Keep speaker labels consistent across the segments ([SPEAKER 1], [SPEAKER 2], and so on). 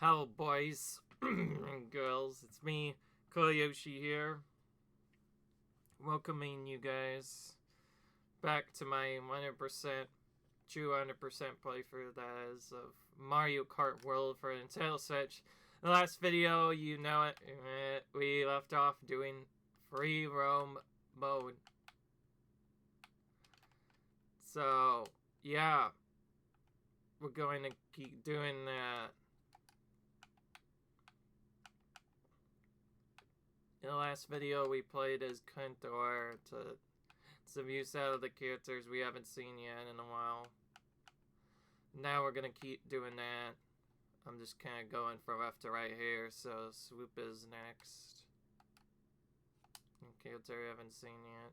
[SPEAKER 1] Hello, boys and girls. It's me, Koyoshi here, welcoming you guys back to my 100% true 100% playthrough that is of Mario Kart World for Nintendo Switch. In the last video, you know it, we left off doing free roam mode. So, yeah, we're going to keep doing that. In the last video, we played as Kuntor to some use out of the characters we haven't seen yet in a while. Now we're gonna keep doing that. I'm just kind of going from left to right here, so Swoop is next. Character we haven't seen yet.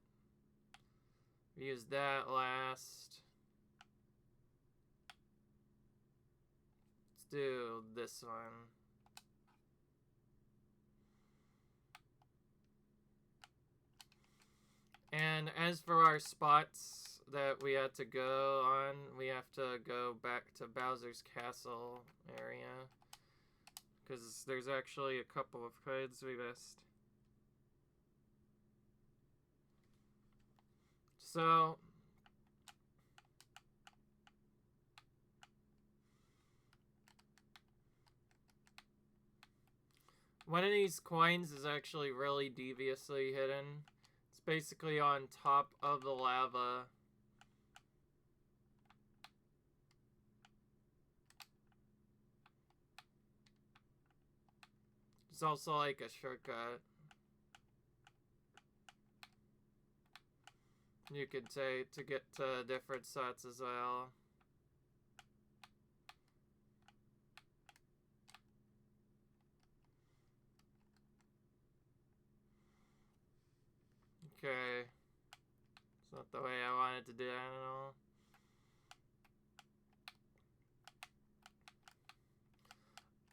[SPEAKER 1] We used that last. Let's do this one. And as for our spots that we had to go on, we have to go back to Bowser's Castle area. Because there's actually a couple of codes we missed. So, one of these coins is actually really deviously hidden. It's basically on top of the lava. It's also like a shortcut you could take to get to different sets as well. Okay. It's not the way I wanted to do that at all.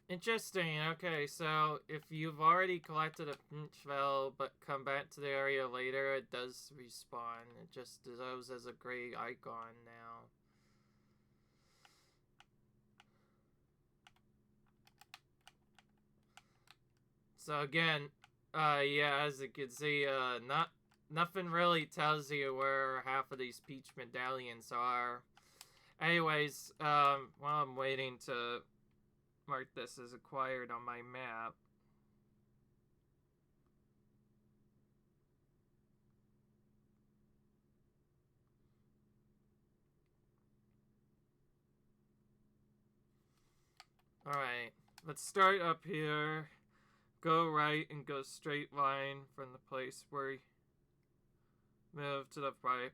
[SPEAKER 1] Interesting. Okay, so if you've already collected a pinch shell but come back to the area later, it does respawn. It just deserves as a gray icon now. So again, yeah, as you can see, nothing really tells you where half of these peach medallions are. Anyways, while I'm waiting to mark this as acquired on my map. Alright, let's start up here. Go right and go straight line from the place where we move to the right.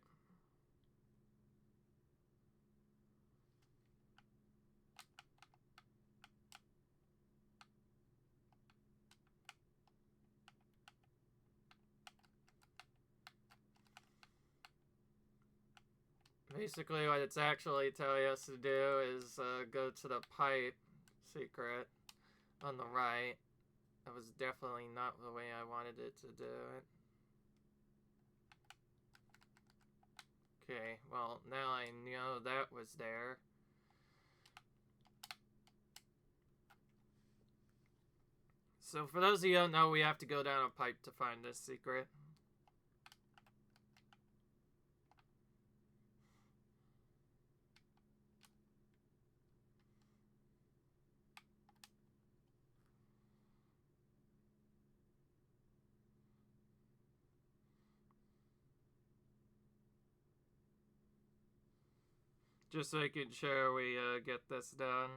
[SPEAKER 1] Basically, what it's actually telling us to do is go to the pipe secret on the right. That was definitely not the way I wanted it to do it. Okay, well, now I know that was there. So for those of you who don't know, we have to go down a pipe to find this secret. Just making sure we get this done.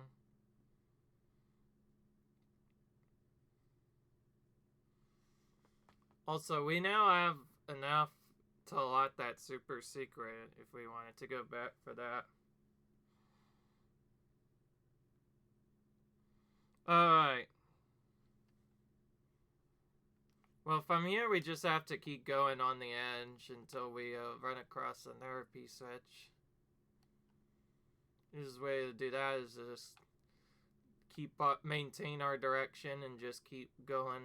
[SPEAKER 1] Also, we now have enough to lock that super secret if we wanted to go back for that. Alright. Well, from here we just have to keep going on the edge until we run across another P-switch. The easiest way to do that is to just maintain our direction and just keep going.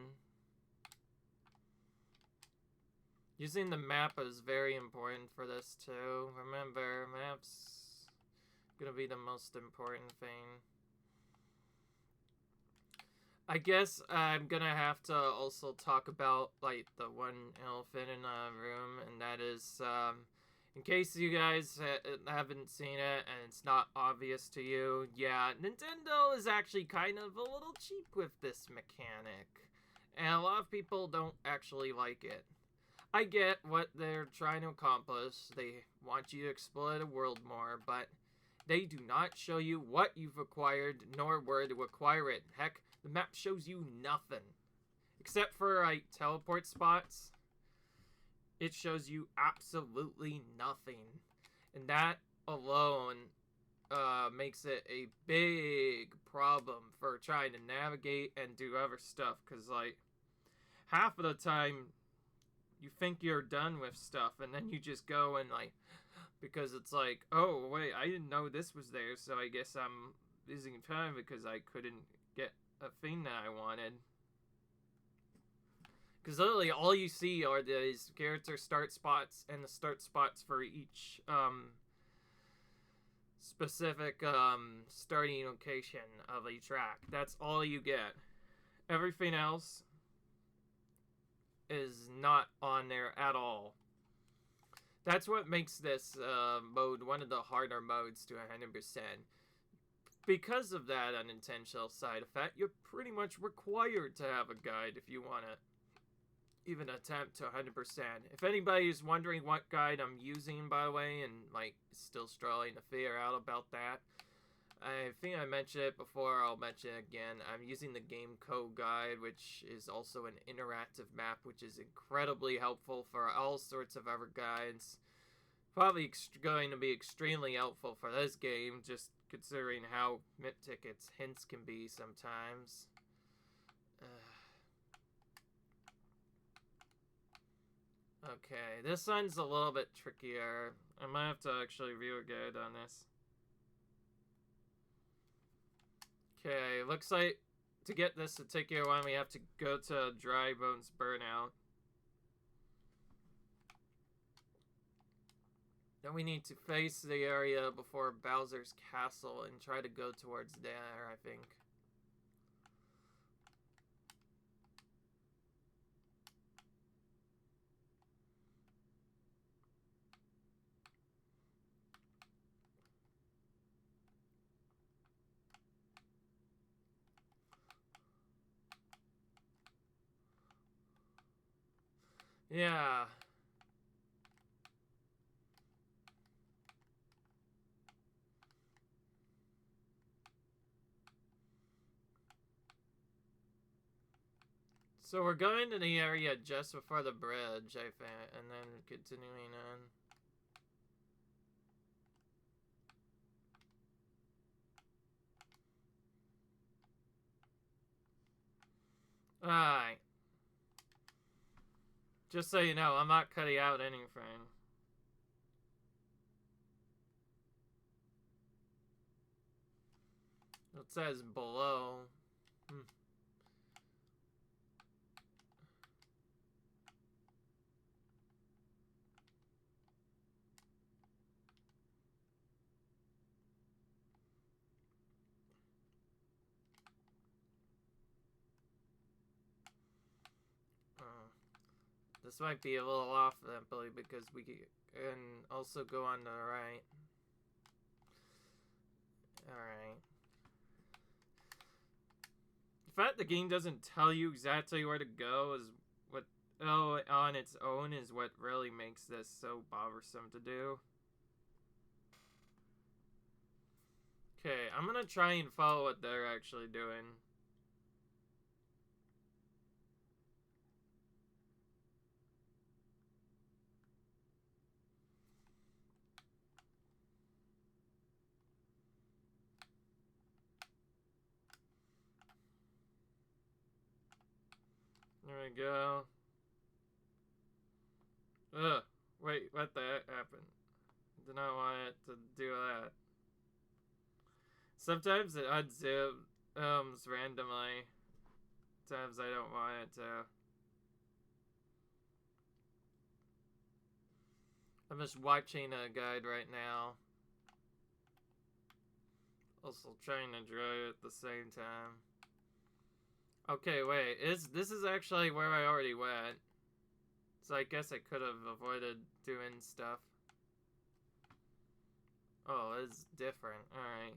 [SPEAKER 1] Using the map is very important for this too. Remember, maps gonna be the most important thing. I guess I'm gonna have to also talk about like the one elephant in the room, and that is, in case you guys haven't seen it and it's not obvious to you, yeah, Nintendo is actually kind of a little cheap with this mechanic, and a lot of people don't actually like it. I get what they're trying to accomplish. They want you to explore the world more, but they do not show you what you've acquired nor where to acquire it. Heck, the map shows you nothing. Except for like teleport spots. It shows you absolutely nothing. And that alone makes it a big problem for trying to navigate and do other stuff. Because like half of the time you think you're done with stuff and then you just go and like, because it's like, oh wait, I didn't know this was there, so I guess I'm losing time because I couldn't get a thing that I wanted. Because literally all you see are these character start spots and the start spots for each specific starting location of a track. That's all you get. Everything else is not on there at all. That's what makes this mode one of the harder modes to 100%. Because of that unintentional side effect, you're pretty much required to have a guide if you want to even attempt to 100%. If anybody's wondering what guide I'm using, by the way, and like still struggling to figure out about that, I think I mentioned it before, I'll mention it again. I'm using the Game Code Guide, which is also an interactive map, which is incredibly helpful for all sorts of other guides. Probably going to be extremely helpful for this game, just considering how cryptic its hints can be sometimes. Okay, this one's a little bit trickier. I might have to actually view a guide on this. Okay, looks like to get this particular one, we have to go to Dry Bones Burnout. Then we need to face the area before Bowser's Castle and try to go towards there, I think. Yeah. So we're going to the area just before the bridge, I think, and then continuing on. Alright. Just so you know, I'm not cutting out anything. It says below. This might be a little off simply because we can also go on the right. Alright. The fact the game doesn't tell you exactly where to go is what on its own is what really makes this so bothersome to do. Okay, I'm gonna try and follow what they're actually doing. There we go. Ugh. Wait, what the heck happened? Did not want it to do that. Sometimes it unzooms randomly. Sometimes I don't want it to. I'm just watching a guide right now. Also trying to draw it at the same time. Okay, wait. This is actually where I already went. So I guess I could have avoided doing stuff. Oh, it's different. Alright.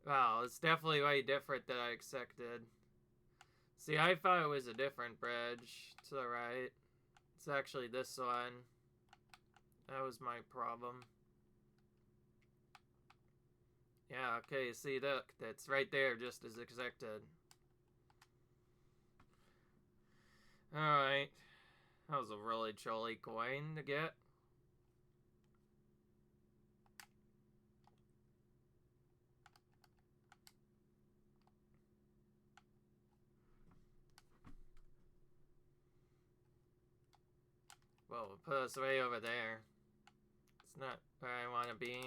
[SPEAKER 1] Wow, it's definitely way different than I expected. See, I thought it was a different bridge to the right. It's actually this one. That was my problem. Yeah, okay, see, look. That's right there, just as expected. Alright. That was a really jolly coin to get. Whoa, put us way over there. It's not where I want to be.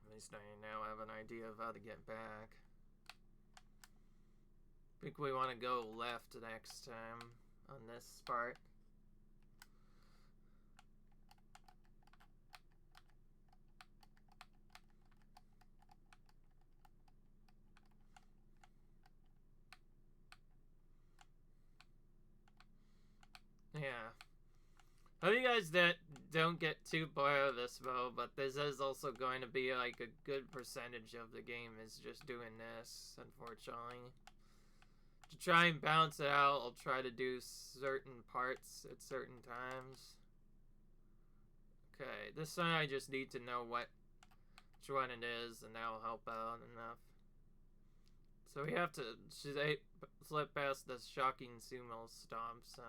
[SPEAKER 1] At least I now have an idea of how to get back. I think we want to go left next time on this part. Yeah. Hope you guys don't get too bored of this though, but this is also going to be like a good percentage of the game is just doing this, unfortunately. To try and balance it out, I'll try to do certain parts at certain times. Okay, this one I just need to know which one it is, and that'll help out enough. So we have to slip past the shocking sumo stomps,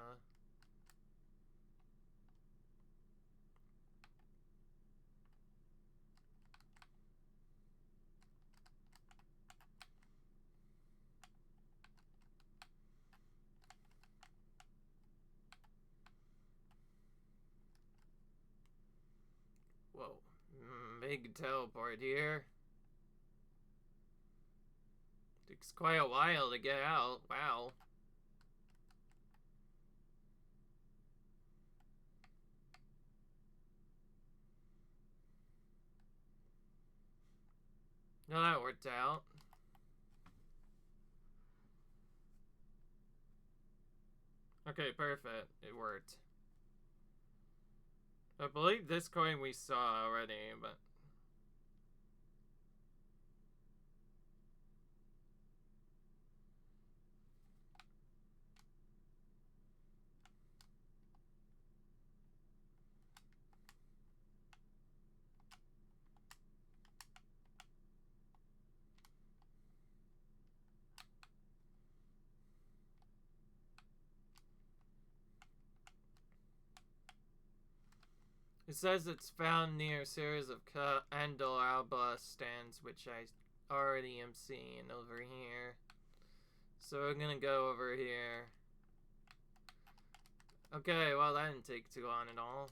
[SPEAKER 1] Whoa. Big teleport here. Takes quite a while to get out. Wow. No, that worked out. Okay, perfect. It worked. I believe this coin we saw already, but... It says it's found near a series of candelabra stands, which I already am seeing over here. So we're gonna go over here. Okay, well that didn't take too long at all.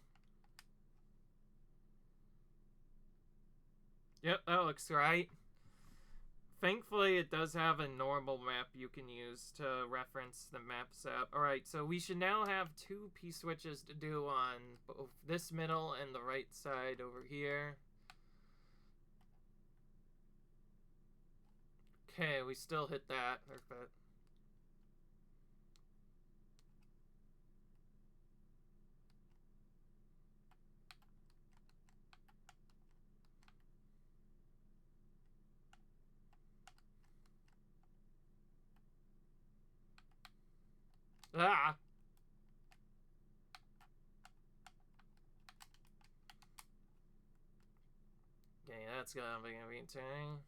[SPEAKER 1] Yep, that looks right. Thankfully, it does have a normal map you can use to reference the maps app. Alright, so we should now have two P-switches to do on both this middle and the right side over here. Okay, we still hit that. Perfect. Ah! Okay, that's gonna be turning.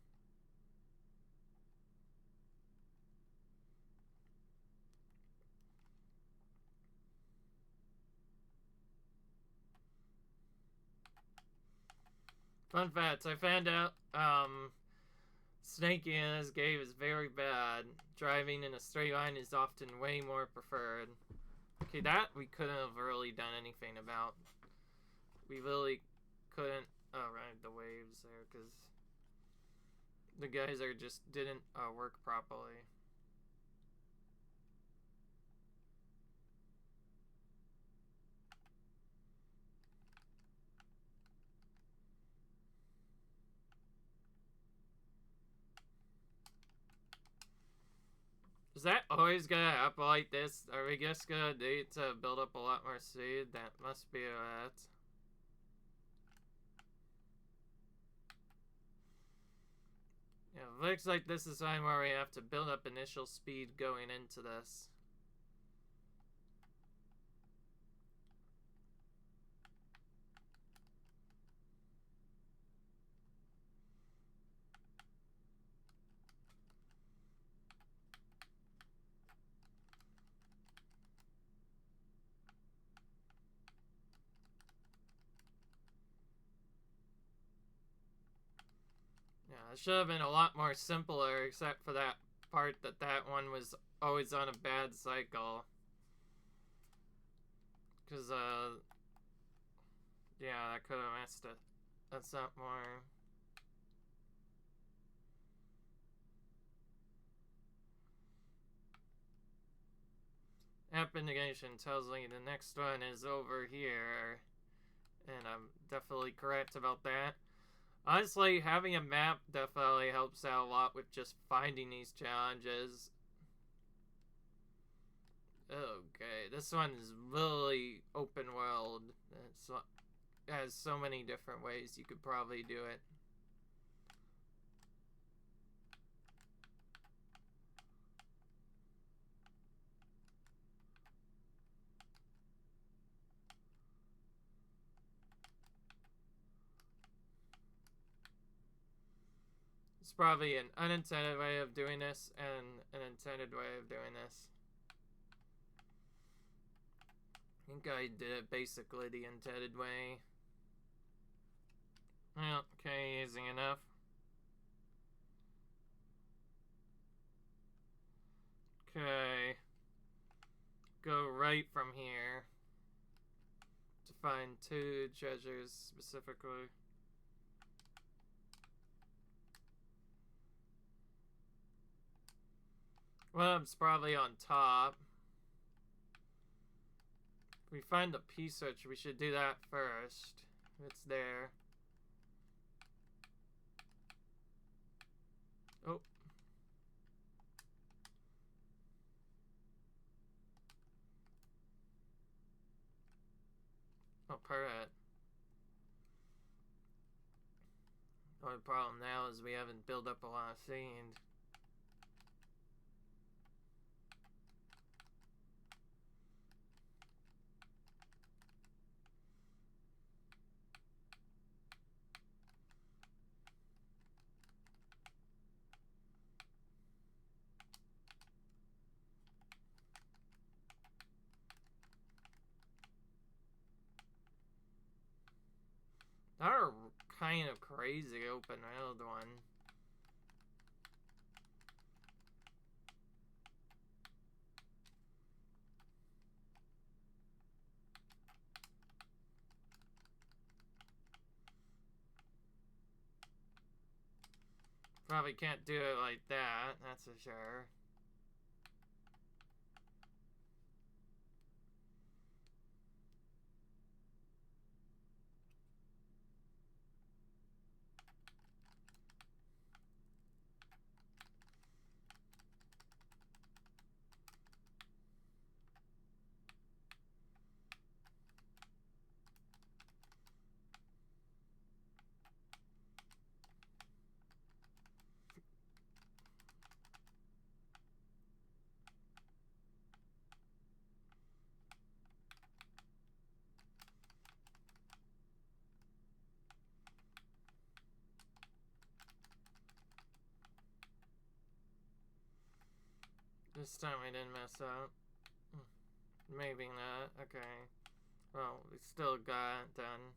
[SPEAKER 1] Fun facts, I found out, snaking in this game is very bad. Driving in a straight line is often way more preferred. Okay, that we couldn't have really done anything about. We really couldn't ride the waves there because the geyser just didn't work properly. always gonna happen like this? Are we just gonna need to build up a lot more seed? That must be it. Yeah, looks like this is time where we have to build up initial speed going into this. Yeah, it should have been a lot more simpler, except for that part that one was always on a bad cycle. Because, yeah, that could have messed it. That's not more. App indication tells me the next one is over here. And I'm definitely correct about that. Honestly, having a map definitely helps out a lot with just finding these challenges. Okay, this one is really open world. It has so many different ways you could probably do it. It's probably an unintended way of doing this and an intended way of doing this. I think I did it basically the intended way. Well, okay, easy enough. Okay. Go right from here to find 2 treasures specifically. One of them's probably on top. If we find the P-switch, we should do that first. It's there. Oh. Oh, perfect. The only problem now is we haven't built up a lot of seed. That are kind of crazy open world one. Probably can't do it like that, that's for sure. This time we didn't mess up. Maybe not. Okay. Well, we still got it done.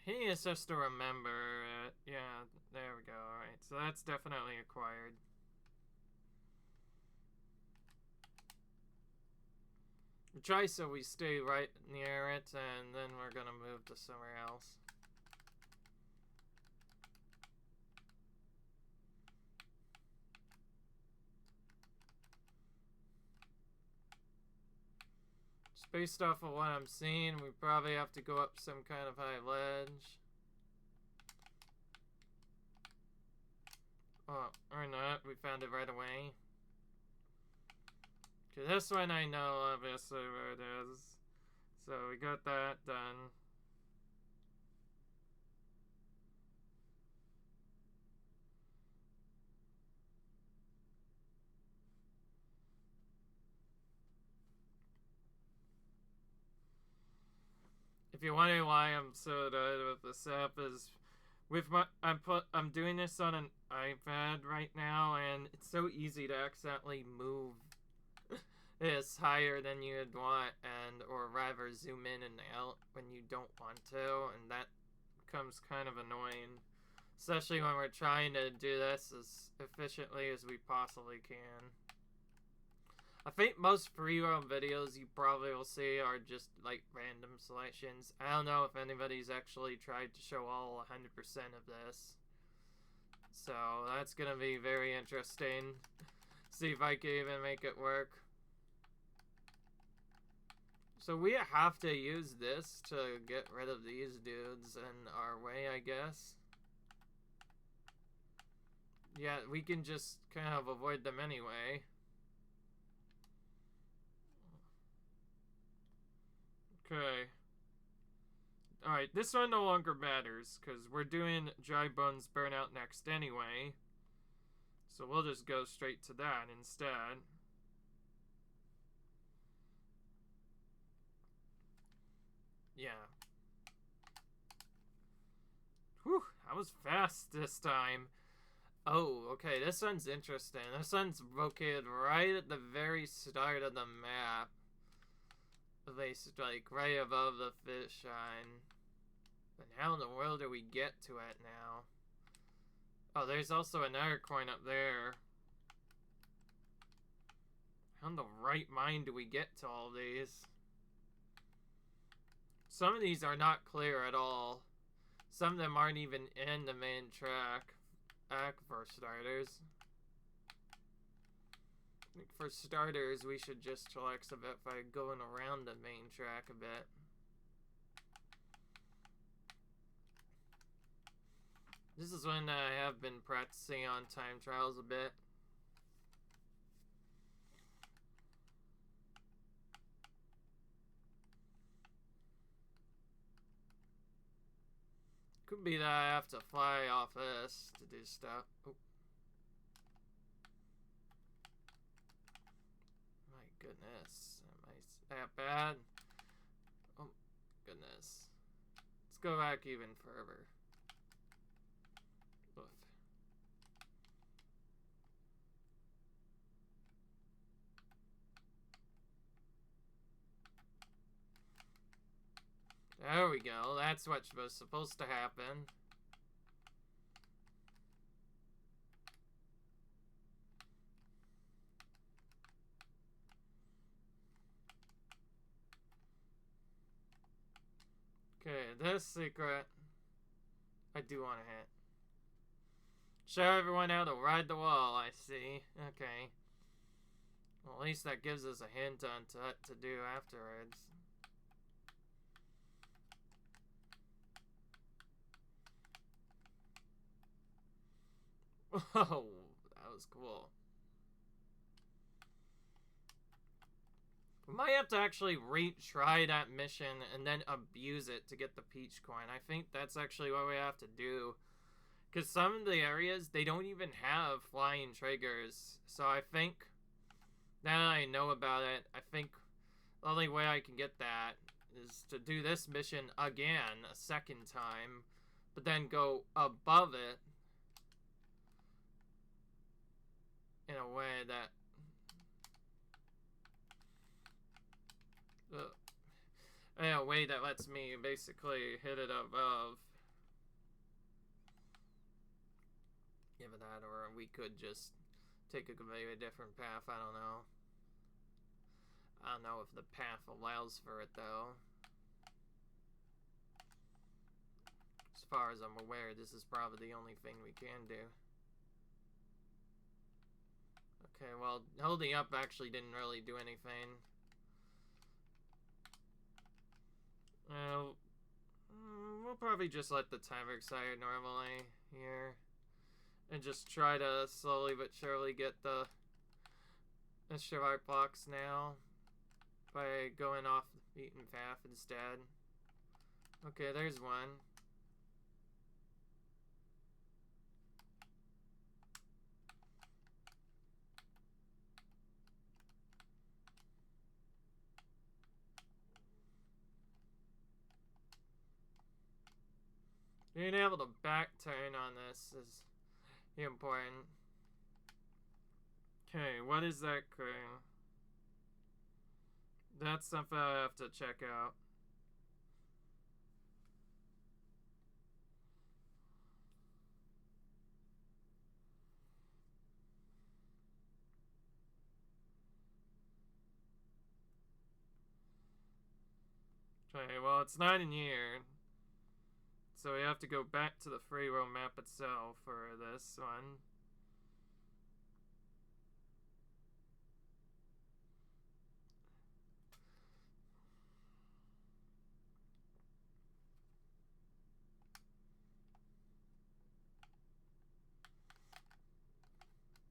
[SPEAKER 1] He is just to remember it. Yeah, there we go. Alright, so that's definitely acquired. We try so we stay right near it, and then we're gonna move to somewhere else. Based off of what I'm seeing, we probably have to go up some kind of high ledge. Oh, or not. We found it right away. Okay, this one I know obviously where it is. So we got that done. If you're wondering why I'm so annoyed with this app, is with my I'm doing this on an iPad right now, and it's so easy to accidentally move this higher than you'd want, and or rather zoom in and out when you don't want to, and that becomes kind of annoying, especially when we're trying to do this as efficiently as we possibly can. I think most free-roam videos you probably will see are just like random selections. I don't know if anybody's actually tried to show all 100% of this. So that's gonna be very interesting. See if I can even make it work. So we have to use this to get rid of these dudes in our way, I guess. Yeah, we can just kind of avoid them anyway. Okay. Alright, this one no longer matters, because we're doing Dry Bones Burnout next anyway. So we'll just go straight to that instead. Yeah. Whew, that was fast this time. Oh, okay, this one's interesting. This one's located right at the very start of the map. At least, like, right above the fish line. But how in the world do we get to it now? Oh, there's also another coin up there. How in the right mind do we get to all these? Some of these are not clear at all. Some of them aren't even in the main track. For starters. For starters, we should just relax a bit by going around the main track a bit. This is when I have been practicing on time trials a bit. Could be that I have to fly off this to do stuff. Oh. My goodness. Am I that bad? Oh, goodness. Let's go back even further. Oof. There we go. That's what was supposed to happen. Okay, this secret I do want to hit. Show everyone how to ride the wall, I see. Okay. Well, at least that gives us a hint on what to do afterwards. Whoa, that was cool. We might have to actually retry that mission and then abuse it to get the peach coin. I think that's actually what we have to do. Because some of the areas, they don't even have flying triggers. So I think, now that I know about it, I think the only way I can get that is to do this mission again a second time. But then go above it in a way that... in a way that lets me basically hit it above. Give it that, or we could just take a completely different path. I don't know. I don't know if the path allows for it, though. As far as I'm aware, this is probably the only thing we can do. Okay, well, holding up actually didn't really do anything. Uh, we'll probably just let the timer expire normally here. And just try to slowly but surely get the Chevart box now. By going off the beaten path instead. Okay, there's one. Being able to back turn on this is important. Okay, what is that thing? That's something I have to check out. Okay, well, it's not in here. So we have to go back to the free roam map itself for this one.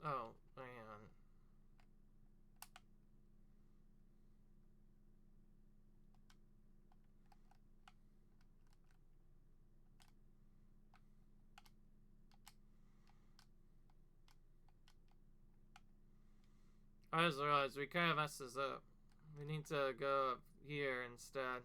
[SPEAKER 1] Oh, man. I just realized we kind of messed this up. We need to go up here instead.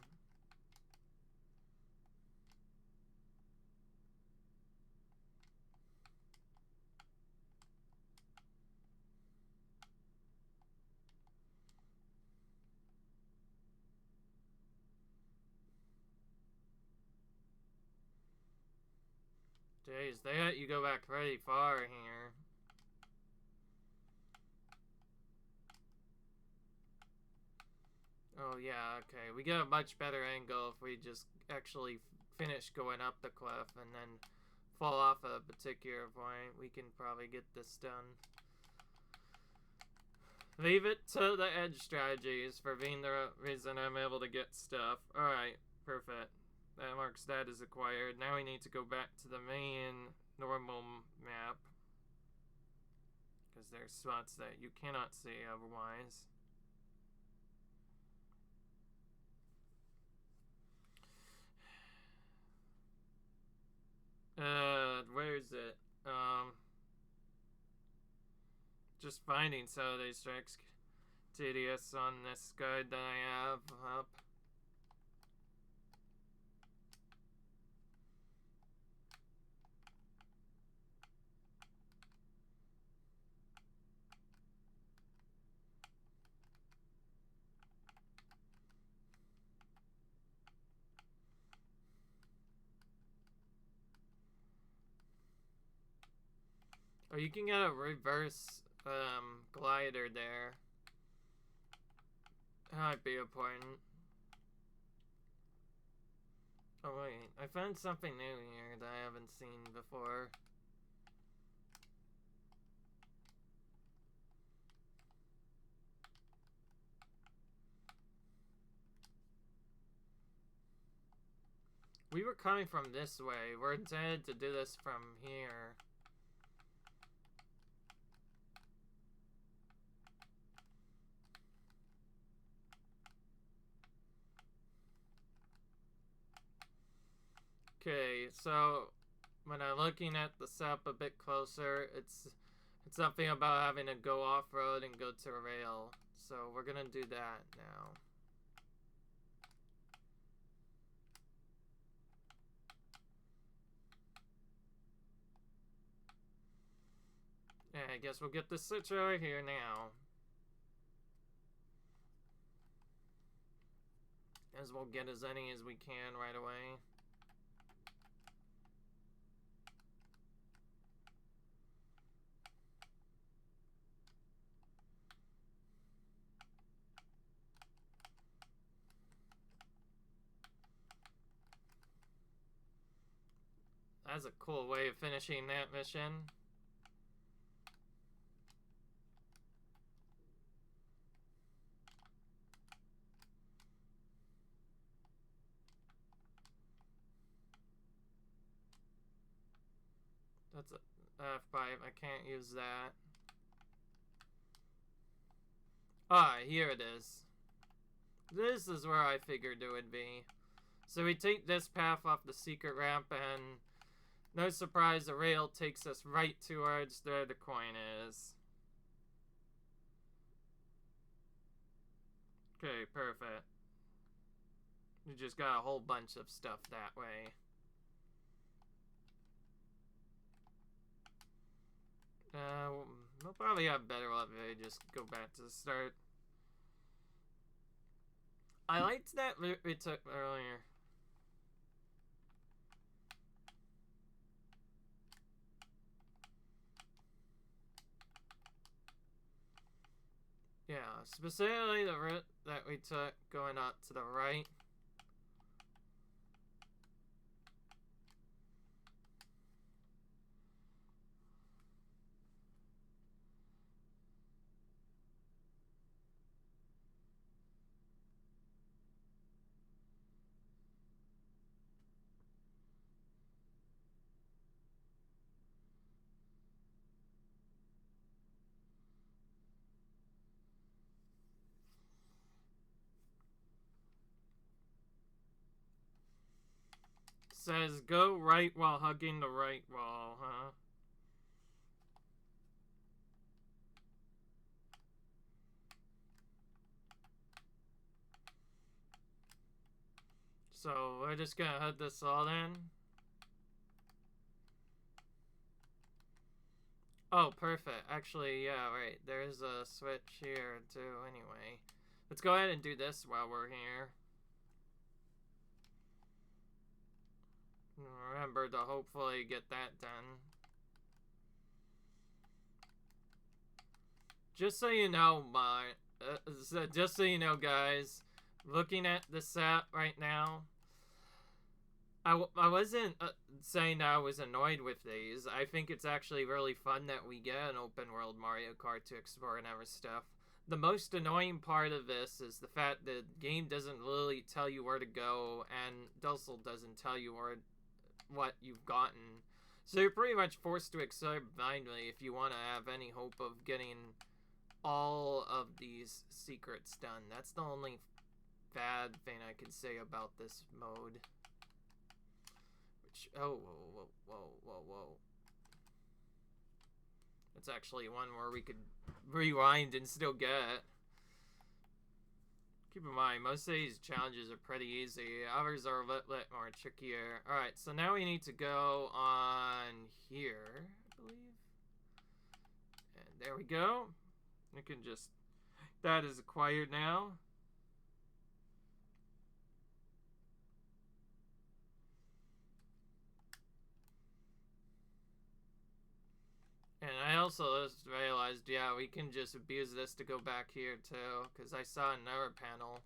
[SPEAKER 1] Jeez, they let you go back pretty far here. Oh yeah, okay. We get a much better angle if we just actually finish going up the cliff and then fall off a particular point. We can probably get this done. Leave it to the edge strategies for being the reason I'm able to get stuff. Alright, perfect. That marks that as acquired. Now we need to go back to the main normal map. Because there's spots that you cannot see otherwise. Where is it? Just finding some of these tricks tedious on this guide that I have up. Oh, you can get a reverse glider there. That might be important. Oh wait, I found something new here that I haven't seen before. We were coming from this way. We're intended to do this from here. Okay, so when I'm looking at the setup a bit closer, it's something about having to go off-road and go to rail. So we're gonna do that now. Yeah, I guess we'll get the switch over here now. As we'll get as many as we can right away. That's a cool way of finishing that mission. That's a F5. I can't use that. Ah, here it is. This is where I figured it would be. So we take this path off the secret ramp, and no surprise, the rail takes us right towards where the coin is. Okay, perfect. We just got a whole bunch of stuff that way. We'll probably have better luck if we just go back to the start. I liked that we took earlier. Yeah, specifically the route that we took going up to the right. Says go right while hugging the right wall, huh? So we're just gonna hug this all in. Oh, perfect. Actually, yeah, right. There's a switch here too. Anyway, let's go ahead and do this while we're here. Remember to hopefully get that done. Just so you know, just so you know, guys, looking at the set right now, I wasn't saying I was annoyed with these. I think it's actually really fun that we get an open world Mario Kart to explore and other stuff. The most annoying part of this is the fact that the game doesn't really tell you where to go, and Dussel doesn't tell you what you've gotten. So you're pretty much forced to accept blindly if you want to have any hope of getting all of these secrets done. That's the only bad thing I could say about this mode. Which, oh, whoa. It's actually one where we could rewind and still get. Keep in mind, most of these challenges are pretty easy. Others are a little more trickier. Alright, so now we need to go on here, I believe. And there we go. We can just... That is acquired now. And I also just realized, yeah, we can just abuse this to go back here too, because I saw another panel.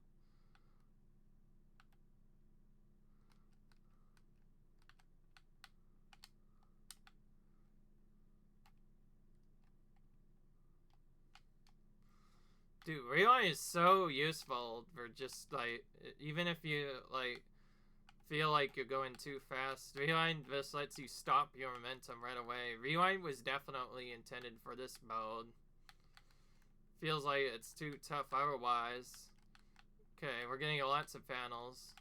[SPEAKER 1] Dude, rewind is so useful for just, like, even if you, like, feel like you're going too fast, rewind just lets you stop your momentum right away. Rewind was definitely intended for this mode. Feels like it's too tough otherwise. Okay, we're getting lots of panels.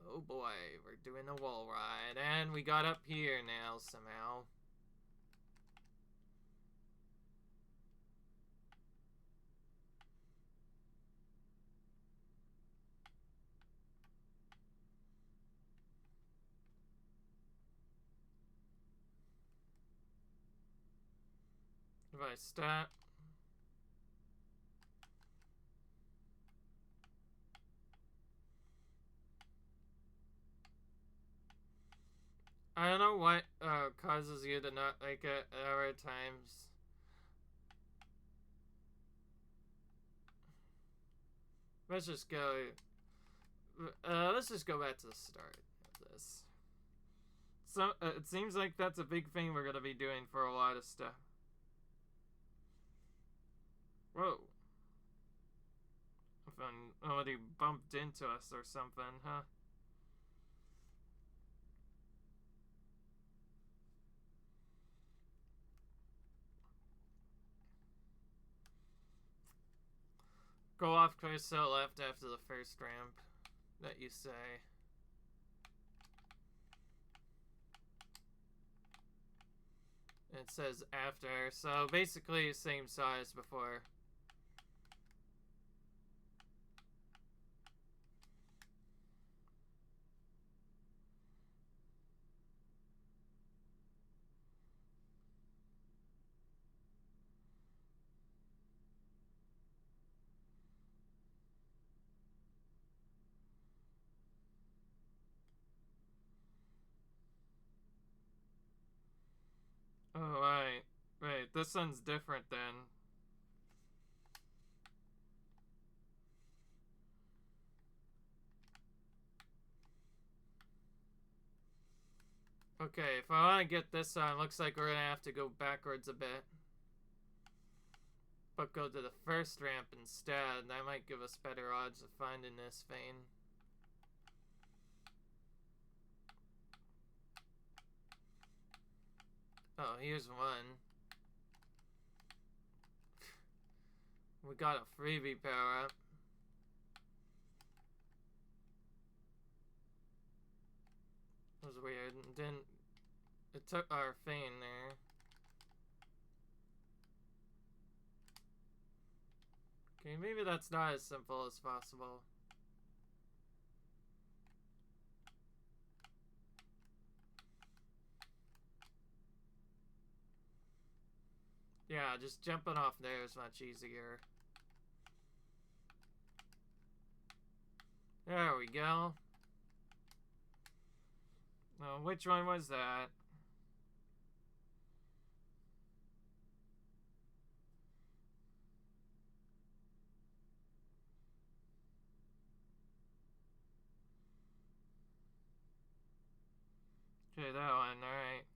[SPEAKER 1] Oh boy, we're doing a wall ride, and we got up here now somehow. If I stop. I don't know what causes you to not like it at other times. Let's just go. Let's just go back to the start of this. So it seems like that's a big thing we're gonna be doing for a lot of stuff. Whoa. Somebody bumped into us or something, huh? Go off course to the left after the first ramp that you say. It says after, so basically same size before. Oh, right. Right, this one's different then. Okay, if I want to get this on, looks like we're going to have to go backwards a bit. But go to the first ramp instead. That might give us better odds of finding this vein. Oh, here's one. We got a freebie power up. That was weird. It took our vein there. Okay, maybe that's not as simple as possible. Yeah, just jumping off there is much easier. There we go. Oh, which one was that? Okay, that one, alright.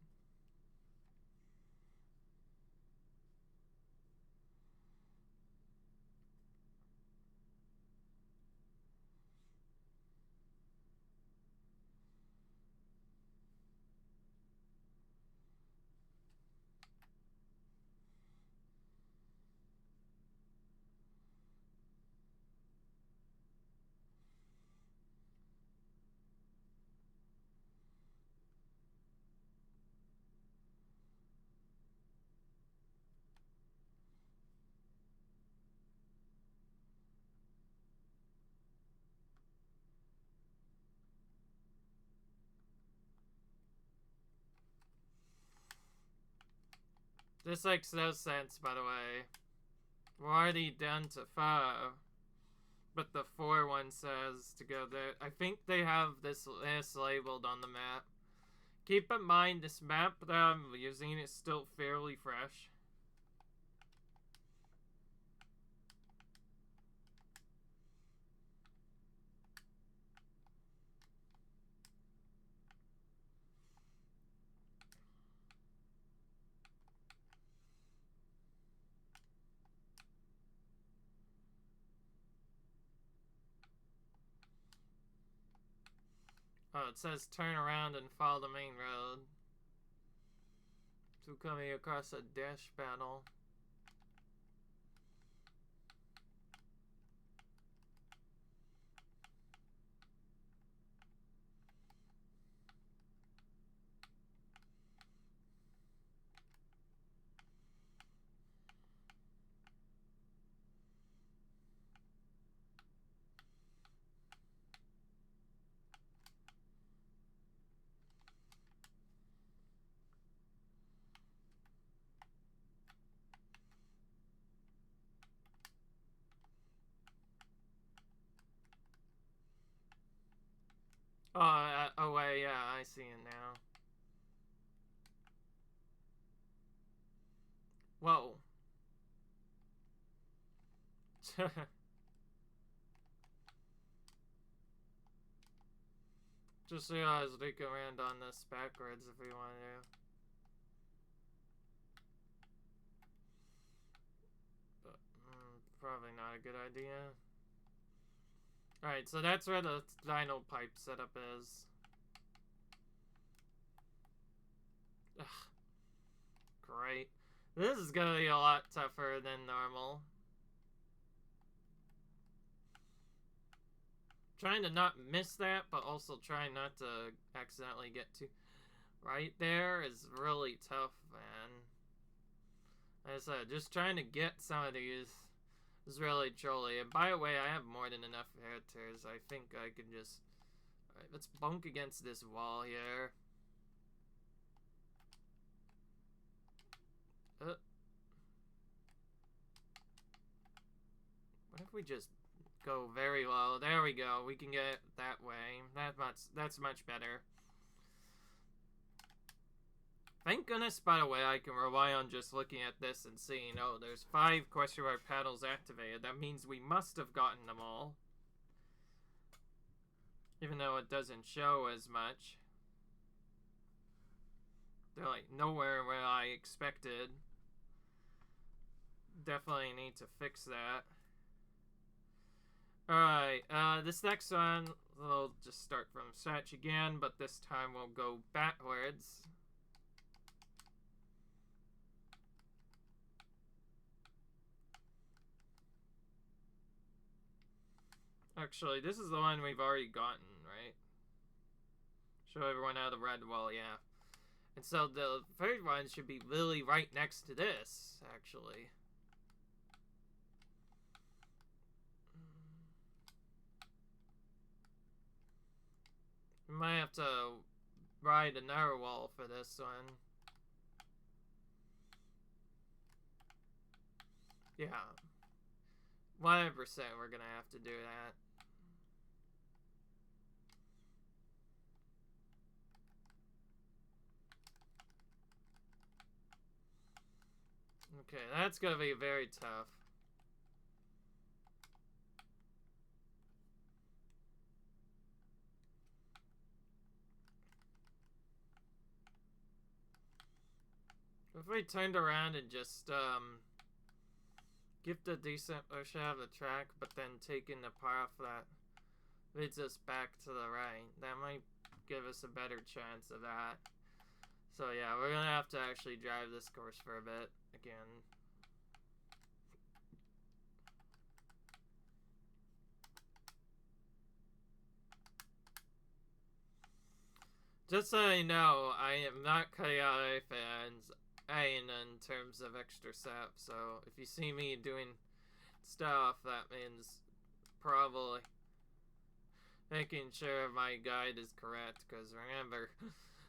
[SPEAKER 1] This makes no sense, by the way. We're already down to 5. But the 4 one says to go there. I think they have this labeled on the map. Keep in mind, this map that I'm using is still fairly fresh. Oh, it says turn around and follow the main road. So coming across a dash panel. Oh wait, yeah, I see it now. Whoa. Just realized we can land on this backwards if we want to. But, probably not a good idea. Alright, so that's where the dino pipe setup is. Ugh. Great. This is gonna be a lot tougher than normal. trying to not miss that, but also trying not to accidentally get too right there is really tough, man. As I said, just trying to get some of these is really trolly. And by the way, I have more than enough characters. I think I can just... Alright, let's bunk against this wall here. What if we just go very low? There we go. We can get that way. That's much better. Thank goodness, by the way, I can rely on just looking at this and seeing, oh, there's 5 question mark panels activated. That means we must have gotten them all. Even though it doesn't show as much. They're like nowhere where I expected. Definitely need to fix that. Alright, this next one, we'll just start from scratch again, but this time we'll go backwards. Actually, this is the one we've already gotten, right? Show everyone how to red wall, yeah. And so the third one should be literally right next to this, actually. We might have to ride another wall for this one. Yeah. 100% we're gonna have to do that. Okay, that's gonna be very tough. If we turned around and just, give the decent push out of the track, but then taking the path that leads us back to the right, that might give us a better chance of that. So yeah, we're gonna have to actually drive this course for a bit again. Just so you know, I am not KI fans in terms of extra sap, so if you see me doing stuff, that means probably making sure my guide is correct, because remember,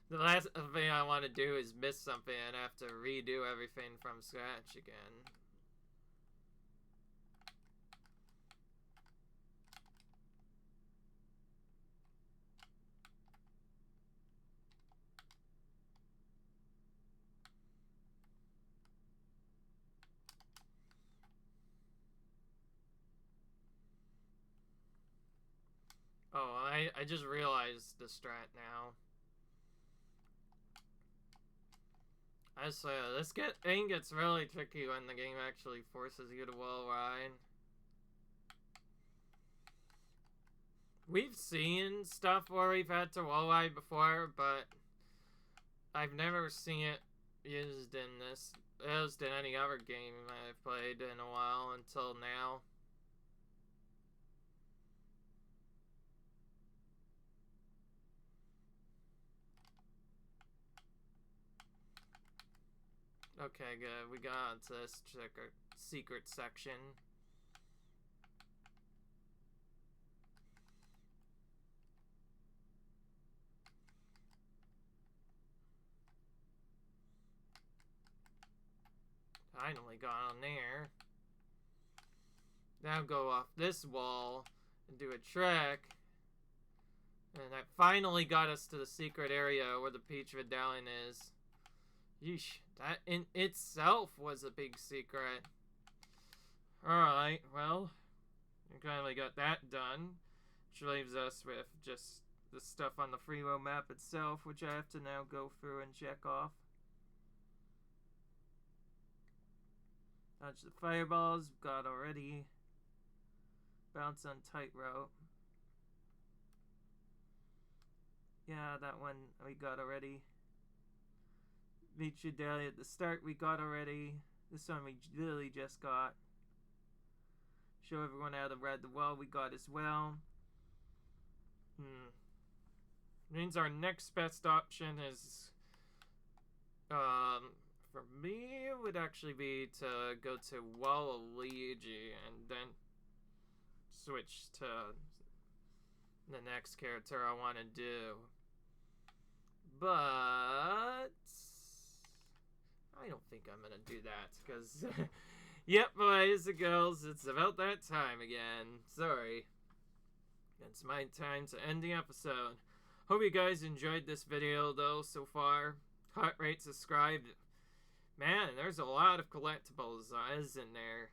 [SPEAKER 1] the last thing I want to do is miss something and have to redo everything from scratch again. Oh, I just realized the strat now. I swear, this thing gets really tricky when the game actually forces you to wall ride. We've seen stuff where we've had to wall ride before, but I've never seen it used in any other game I've played in a while until now. Okay, good. We got onto this secret section. Finally got on there. Now go off this wall and do a trick. And that finally got us to the secret area where the Peach medallion is. Yeesh, that in itself was a big secret. Alright, well, we finally got that done. Which leaves us with just the stuff on the free roam map itself, which I have to now go through and check off. Dodge the fireballs, got already. Bounce on tightrope. Yeah, that one we got already. Meet you daily at the start we got already. This one we literally just got. Show everyone how to ride the wall we got as well. Means our next best option is, for me, it would actually be to go to Waluigi and then switch to the next character I want to do. But I don't think I'm going to do that because, yep, boys and girls, it's about that time again. Sorry. It's my time to end the episode. Hope you guys enjoyed this video, though, so far. Heart rate, subscribe. Man, there's a lot of collectibles, isn't there?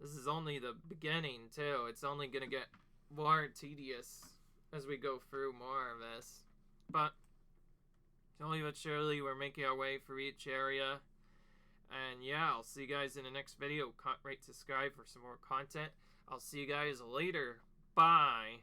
[SPEAKER 1] This is only the beginning, too. It's only going to get more tedious as we go through more of this. But, slowly but surely, we're making our way through each area. And yeah, I'll see you guys in the next video. Heart rate, subscribe for some more content. I'll see you guys later. Bye.